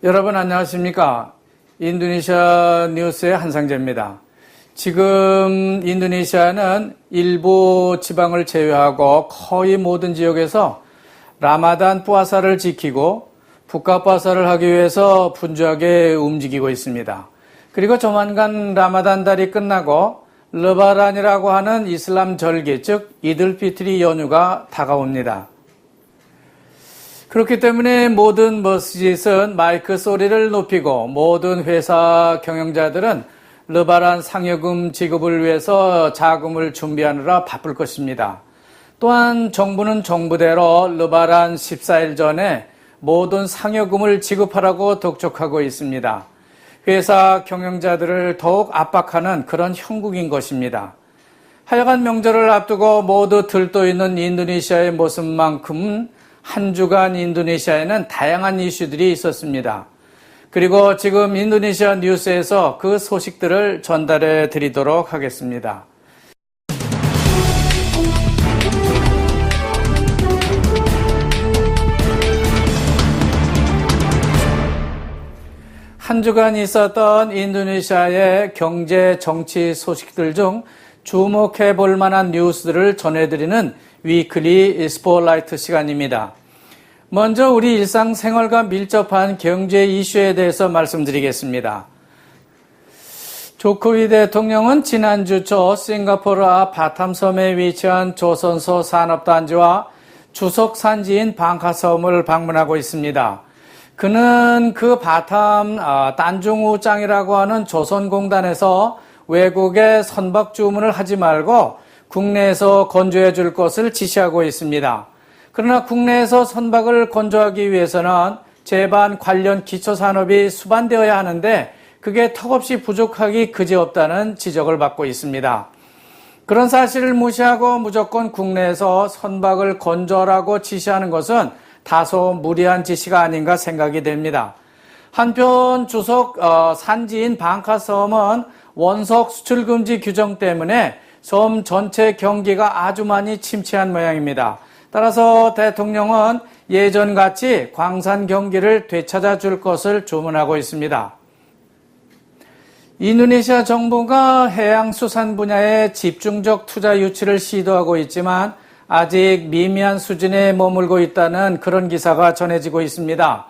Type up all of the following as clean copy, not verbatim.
여러분 안녕하십니까? 인도네시아 뉴스의 한상재입니다. 지금 인도네시아는 일부 지방을 제외하고 거의 모든 지역에서 라마단 뿌아사를 지키고 부카 뿌아사를 하기 위해서 분주하게 움직이고 있습니다. 그리고 조만간 라마단 달이 끝나고 르바란이라고 하는 이슬람 절기, 즉 이들피트리 연휴가 다가옵니다. 그렇기 때문에 모든 머스짓은 마이크 소리를 높이고 모든 회사 경영자들은 르바란 상여금 지급을 위해서 자금을 준비하느라 바쁠 것입니다. 또한 정부는 정부대로 르바란 14일 전에 모든 상여금을 지급하라고 독촉하고 있습니다. 회사 경영자들을 더욱 압박하는 그런 형국인 것입니다. 하여간 명절을 앞두고 모두 들떠있는 인도네시아의 모습만큼 한 주간 인도네시아에는 다양한 이슈들이 있었습니다. 그리고 지금 인도네시아 뉴스에서 그 소식들을 전달해 드리도록 하겠습니다. 한 주간 있었던 인도네시아의 경제, 정치 소식들 중 주목해 볼 만한 뉴스들을 전해드리는 위클리 스포트라이트 시간입니다. 먼저 우리 일상생활과 밀접한 경제 이슈에 대해서 말씀드리겠습니다. 조코위 대통령은 지난주 초 싱가포르 앞 바탐섬에 위치한 조선소 산업단지와 주석 산지인 방카섬을 방문하고 있습니다. 그는 그 바탐 단중우짱이라고 하는 조선공단에서 외국에 선박 주문을 하지 말고 국내에서 건조해 줄 것을 지시하고 있습니다. 그러나 국내에서 선박을 건조하기 위해서는 제반 관련 기초산업이 수반되어야 하는데 그게 턱없이 부족하기 그지없다는 지적을 받고 있습니다. 그런 사실을 무시하고 무조건 국내에서 선박을 건조하라고 지시하는 것은 다소 무리한 지시가 아닌가 생각이 됩니다. 한편 주석 산지인 방카섬은 원석 수출 금지 규정 때문에 섬 전체 경기가 아주 많이 침체한 모양입니다. 따라서 대통령은 예전같이 광산 경기를 되찾아 줄 것을 주문하고 있습니다. 인도네시아 정부가 해양수산 분야에 집중적 투자 유치를 시도하고 있지만 아직 미미한 수준에 머물고 있다는 그런 기사가 전해지고 있습니다.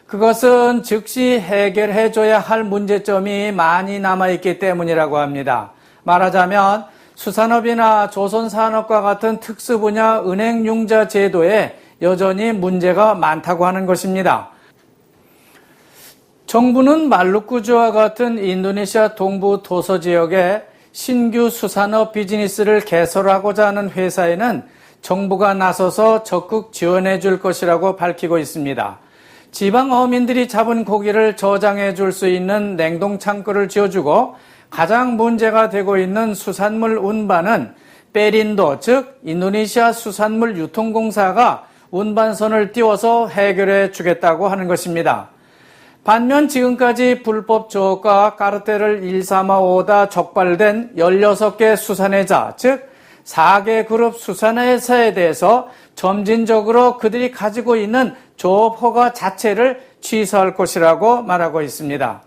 그것은 즉시 해결해줘야 할 문제점이 많이 남아있기 때문이라고 합니다. 말하자면 수산업이나 조선산업과 같은 특수분야 은행융자 제도에 여전히 문제가 많다고 하는 것입니다. 정부는 말루쿠주와 같은 인도네시아 동부 도서 지역에 신규 수산업 비즈니스를 개설하고자 하는 회사에는 정부가 나서서 적극 지원해 줄 것이라고 밝히고 있습니다. 지방 어민들이 잡은 고기를 저장해 줄 수 있는 냉동 창고를 지어주고 가장 문제가 되고 있는 수산물 운반은 페린도, 즉 인도네시아 수산물 유통공사가 운반선을 띄워서 해결해 주겠다고 하는 것입니다. 반면 지금까지 불법 조업과 까르텔을 일삼아오다 적발된 16개 수산회사, 즉 4개 그룹 수산회사에 대해서 점진적으로 그들이 가지고 있는 조업 허가 자체를 취소할 것이라고 말하고 있습니다.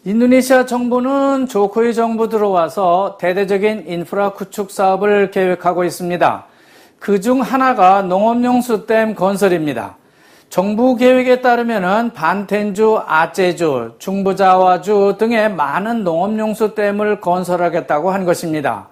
인도네시아 정부는 조코위 정부 들어와서 대대적인 인프라 구축 사업을 계획하고 있습니다. 그중 하나가 농업용수댐 건설입니다. 정부 계획에 따르면 반텐주, 아제주, 중부자와주 등의 많은 농업용수댐을 건설하겠다고 한 것입니다.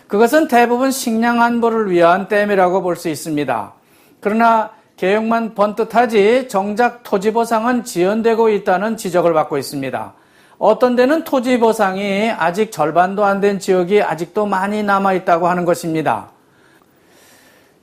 그것은 대부분 식량 안보를 위한 댐이라고 볼 수 있습니다. 그러나 계획만 번듯하지 정작 토지 보상은 지연되고 있다는 지적을 받고 있습니다. 어떤 데는 토지 보상이 아직 절반도 안 된 지역이 아직도 많이 남아있다고 하는 것입니다.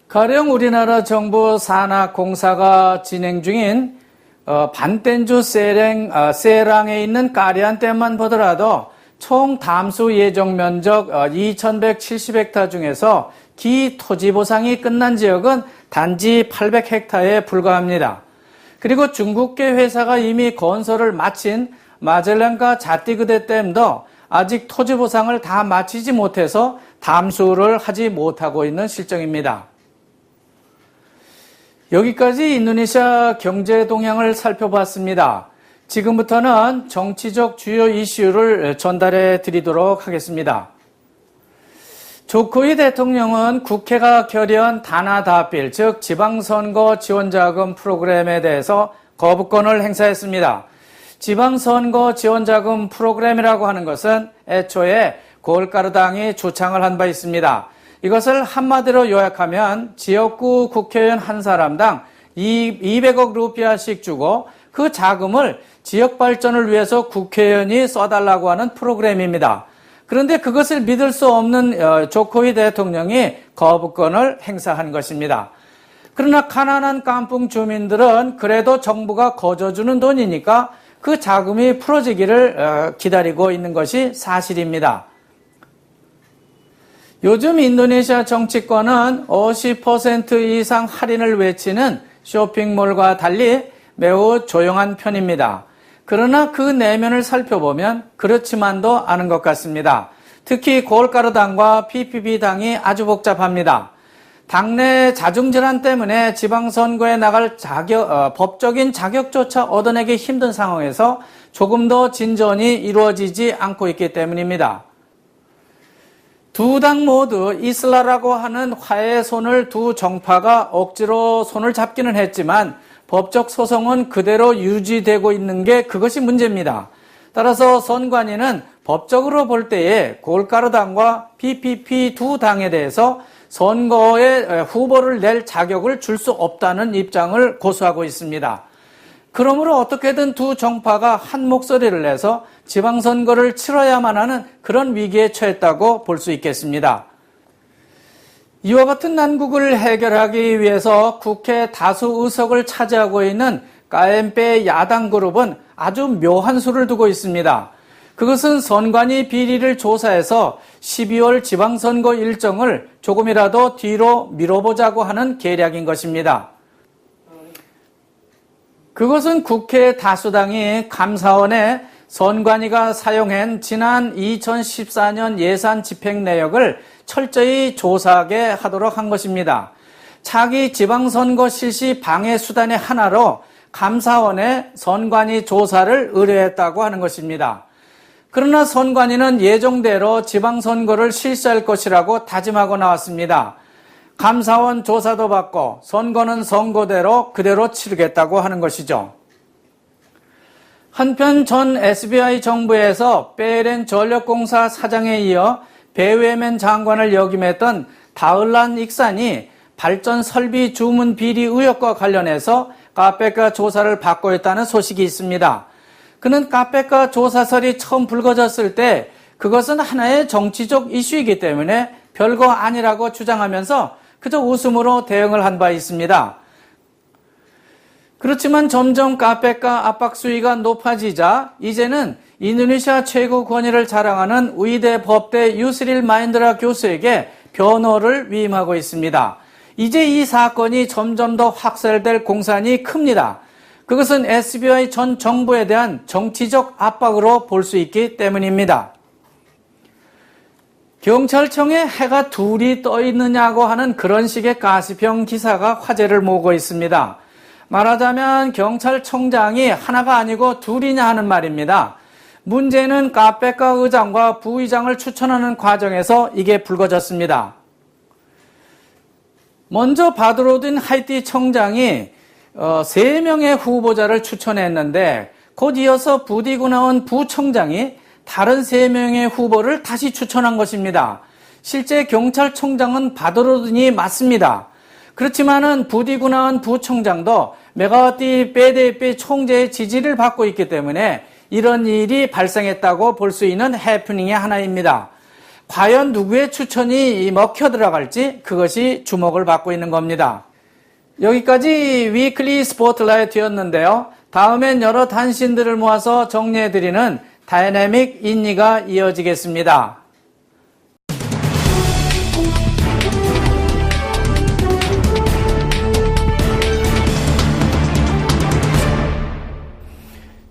가령 우리나라 정부 산하공사가 진행 중인 반텐주 세랑에 있는 까리안 댐만 보더라도 총 담수 예정 면적 2170헥타 중에서 기 토지 보상이 끝난 지역은 단지 800헥타에 불과합니다. 그리고 중국계 회사가 이미 건설을 마친 마젤란과 자띠그데 댐도 아직 토지 보상을 다 마치지 못해서 담수를 하지 못하고 있는 실정입니다. 여기까지 인도네시아 경제 동향을 살펴봤습니다. 지금부터는 정치적 주요 이슈를 전달해 드리도록 하겠습니다. 조코이 대통령은 국회가 결의한 다나다필, 즉 지방선거 지원자금 프로그램에 대해서 거부권을 행사했습니다. 지방선거 지원자금 프로그램이라고 하는 것은 애초에 골가르당이 주창을 한 바 있습니다. 이것을 한마디로 요약하면 지역구 국회의원 한 사람당 200억 루피아씩 주고 그 자금을 지역 발전을 위해서 국회의원이 써달라고 하는 프로그램입니다. 그런데 그것을 믿을 수 없는 조코이 대통령이 거부권을 행사한 것입니다. 그러나 가난한 깜풍 주민들은 그래도 정부가 거저주는 돈이니까 그 자금이 풀어지기를 기다리고 있는 것이 사실입니다. 요즘 인도네시아 정치권은 50% 이상 할인을 외치는 쇼핑몰과 달리 매우 조용한 편입니다. 그러나 그 내면을 살펴보면 그렇지만도 않은 것 같습니다. 특히 골가르당과 PPP당이 아주 복잡합니다. 당내 자중질환 때문에 지방선거에 나갈 법적인 자격조차 얻어내기 힘든 상황에서 조금 더 진전이 이루어지지 않고 있기 때문입니다. 두 당 모두 이슬라라고 하는 화해의 손을 두 정파가 억지로 손을 잡기는 했지만 법적 소송은 그대로 유지되고 있는 게 그것이 문제입니다. 따라서 선관위는 법적으로 볼 때에 골가르당과 PPP 두 당에 대해서 선거에 후보를 낼 자격을 줄 수 없다는 입장을 고수하고 있습니다. 그러므로 어떻게든 두 정파가 한 목소리를 내서 지방선거를 치러야만 하는 그런 위기에 처했다고 볼 수 있겠습니다. 이와 같은 난국을 해결하기 위해서 국회 다수 의석을 차지하고 있는 KMP 야당 그룹은 아주 묘한 수를 두고 있습니다. 그것은 선관위 비리를 조사해서 12월 지방선거 일정을 조금이라도 뒤로 미뤄보자고 하는 계략인 것입니다. 그것은 국회 다수당이 감사원에 선관위가 사용한 지난 2014년 예산 집행 내역을 철저히 조사하게 하도록 한 것입니다. 차기 지방선거 실시 방해 수단의 하나로 감사원에 선관위 조사를 의뢰했다고 하는 것입니다. 그러나 선관위는 예정대로 지방선거를 실시할 것이라고 다짐하고 나왔습니다. 감사원 조사도 받고 선거는 선거대로 그대로 치르겠다고 하는 것이죠. 한편 전 SBI 정부에서 베렌 전력공사 사장에 이어 배외면 장관을 역임했던 다을란 익산이 발전 설비 주문 비리 의혹과 관련해서 카페카 조사를 받고 있다는 소식이 있습니다. 그는 카페카 조사설이 처음 불거졌을 때 그것은 하나의 정치적 이슈이기 때문에 별거 아니라고 주장하면서 그저 웃음으로 대응을 한 바 있습니다. 그렇지만 점점 카페카 압박 수위가 높아지자 이제는 인도네시아 최고 권위를 자랑하는 의대 법대 유스릴 마인드라 교수에게 변호를 위임하고 있습니다. 이제 이 사건이 점점 더 확산될 공산이 큽니다. 그것은 SBI 전 정부에 대한 정치적 압박으로 볼 수 있기 때문입니다. 경찰청에 해가 둘이 떠 있느냐고 하는 그런 식의 가시평 기사가 화제를 모으고 있습니다. 말하자면 경찰청장이 하나가 아니고 둘이냐 하는 말입니다. 문제는 카페카 의장과 부의장을 추천하는 과정에서 이게 불거졌습니다. 먼저 바드로딘 하이티 청장이 3명의 후보자를 추천했는데 곧 이어서 부디고 나온 부청장이 다른 3명의 후보를 다시 추천한 것입니다. 실제 경찰청장은 바드로딘이 맞습니다. 그렇지만은 부디고 나온 부청장도 메가와티 PDIP 총재의 지지를 받고 있기 때문에 이런 일이 발생했다고 볼 수 있는 해프닝의 하나입니다. 과연 누구의 추천이 먹혀 들어갈지 그것이 주목을 받고 있는 겁니다. 여기까지 위클리 스포트라이트였는데요. 다음엔 여러 단신들을 모아서 정리해드리는 다이내믹 인니가 이어지겠습니다.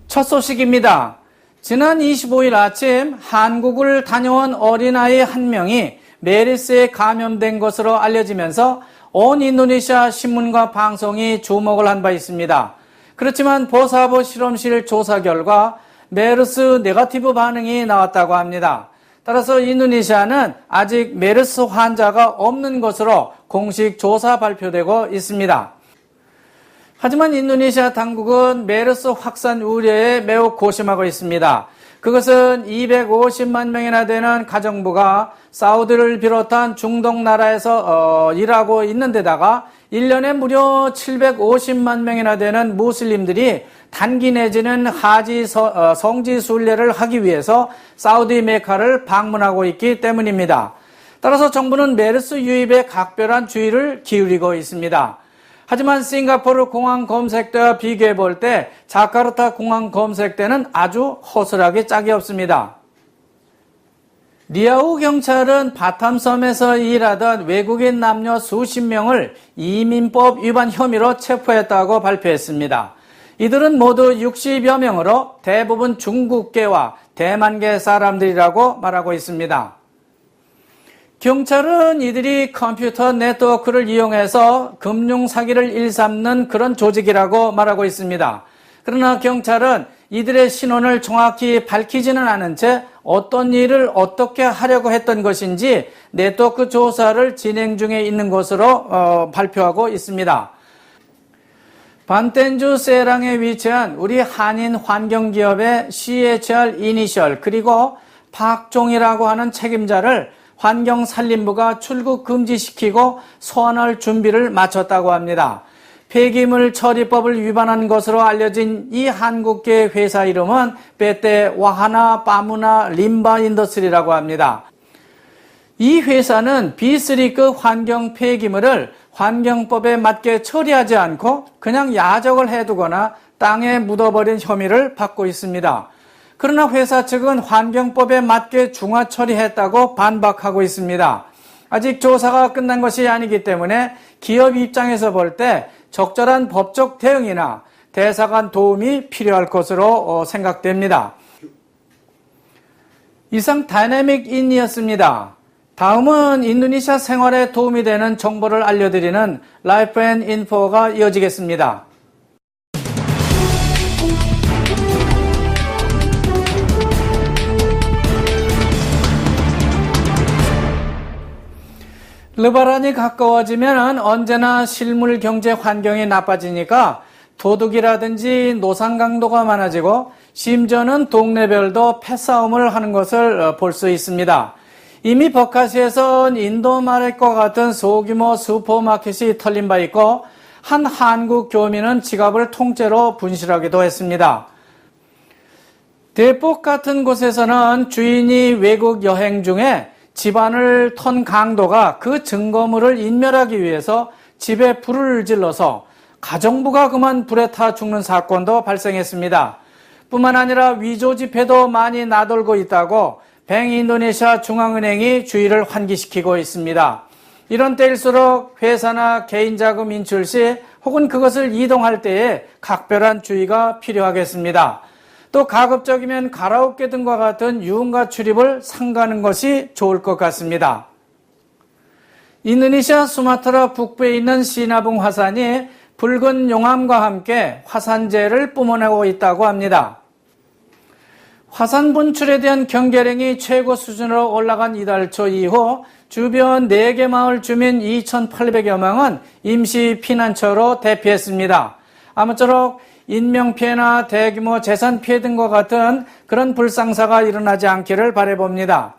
첫 소식입니다. 지난 25일 아침 한국을 다녀온 어린아이 한 명이 메르스에 감염된 것으로 알려지면서 온 인도네시아 신문과 방송이 주목을 한 바 있습니다. 그렇지만 보사보 실험실 조사 결과 메르스 네거티브 반응이 나왔다고 합니다. 따라서 인도네시아는 아직 메르스 환자가 없는 것으로 공식 조사 발표되고 있습니다. 하지만 인도네시아 당국은 메르스 확산 우려에 매우 고심하고 있습니다. 그것은 250만 명이나 되는 가정부가 사우디를 비롯한 중동 나라에서 일하고 있는 데다가 1년에 무려 750만 명이나 되는 무슬림들이 단기 내지는 하지 성지 순례를 하기 위해서 사우디 메카를 방문하고 있기 때문입니다. 따라서 정부는 메르스 유입에 각별한 주의를 기울이고 있습니다. 하지만 싱가포르 공항 검색대와 비교해 볼 때 자카르타 공항 검색대는 아주 허술하게 짝이 없습니다. 리아우 경찰은 바탐섬에서 일하던 외국인 남녀 수십 명을 이민법 위반 혐의로 체포했다고 발표했습니다. 이들은 모두 60여 명으로 대부분 중국계와 대만계 사람들이라고 말하고 있습니다. 경찰은 이들이 컴퓨터 네트워크를 이용해서 금융 사기를 일삼는 그런 조직이라고 말하고 있습니다. 그러나 경찰은 이들의 신원을 정확히 밝히지는 않은 채 어떤 일을 어떻게 하려고 했던 것인지 네트워크 조사를 진행 중에 있는 것으로 발표하고 있습니다. 반텐주 세랑에 위치한 우리 한인 환경기업의 CHR 이니셜 그리고 박종이라고 하는 책임자를 환경산림부가 출국 금지시키고 소환할 준비를 마쳤다고 합니다. 폐기물 처리법을 위반한 것으로 알려진 이 한국계 회사 이름은 베테 와하나 파무나 림바 인더스리라고 합니다. 이 회사는 B3급 환경 폐기물을 환경법에 맞게 처리하지 않고 그냥 야적을 해두거나 땅에 묻어버린 혐의를 받고 있습니다. 그러나 회사 측은 환경법에 맞게 중화 처리했다고 반박하고 있습니다. 아직 조사가 끝난 것이 아니기 때문에 기업 입장에서 볼 때 적절한 법적 대응이나 대사관 도움이 필요할 것으로 생각됩니다. 이상 다이내믹 인이었습니다. 다음은 인도네시아 생활에 도움이 되는 정보를 알려드리는 라이프 앤 인포가 이어지겠습니다. 르바란이 가까워지면 언제나 실물 경제 환경이 나빠지니까 도둑이라든지 노상 강도가 많아지고 심지어는 동네별도 패싸움을 하는 것을 볼 수 있습니다. 이미 버카시에선 인도마켓과 같은 소규모 슈퍼마켓이 털린 바 있고 한 한국 교민은 지갑을 통째로 분실하기도 했습니다. 대폭 같은 곳에서는 주인이 외국 여행 중에 집안을 턴 강도가 그 증거물을 인멸하기 위해서 집에 불을 질러서 가정부가 그만 불에 타 죽는 사건도 발생했습니다. 뿐만 아니라 위조 지폐도 많이 나돌고 있다고 뱅인도네시아 중앙은행이 주의를 환기시키고 있습니다. 이런 때일수록 회사나 개인자금 인출 시 혹은 그것을 이동할 때에 각별한 주의가 필요하겠습니다. 또 가급적이면 가라오케 등과 같은 유흥가 출입을 삼가는 것이 좋을 것 같습니다. 인도네시아 수마트라 북부에 있는 시나붕 화산이 붉은 용암과 함께 화산재를 뿜어내고 있다고 합니다. 화산 분출에 대한 경계령이 최고 수준으로 올라간 이달 초 이후 주변 4개 마을 주민 2,800여 명은 임시 피난처로 대피했습니다. 아무쪼록 인명피해나 대규모 재산 피해 등과 같은 그런 불상사가 일어나지 않기를 바라봅니다.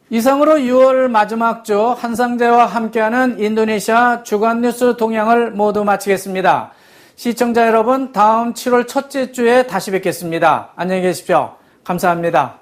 이상으로 6월 마지막 주 한상재와 함께하는 인도네시아 주간 뉴스 동향을 모두 마치겠습니다. 시청자 여러분, 다음 7월 첫째 주에 다시 뵙겠습니다. 안녕히 계십시오. 감사합니다.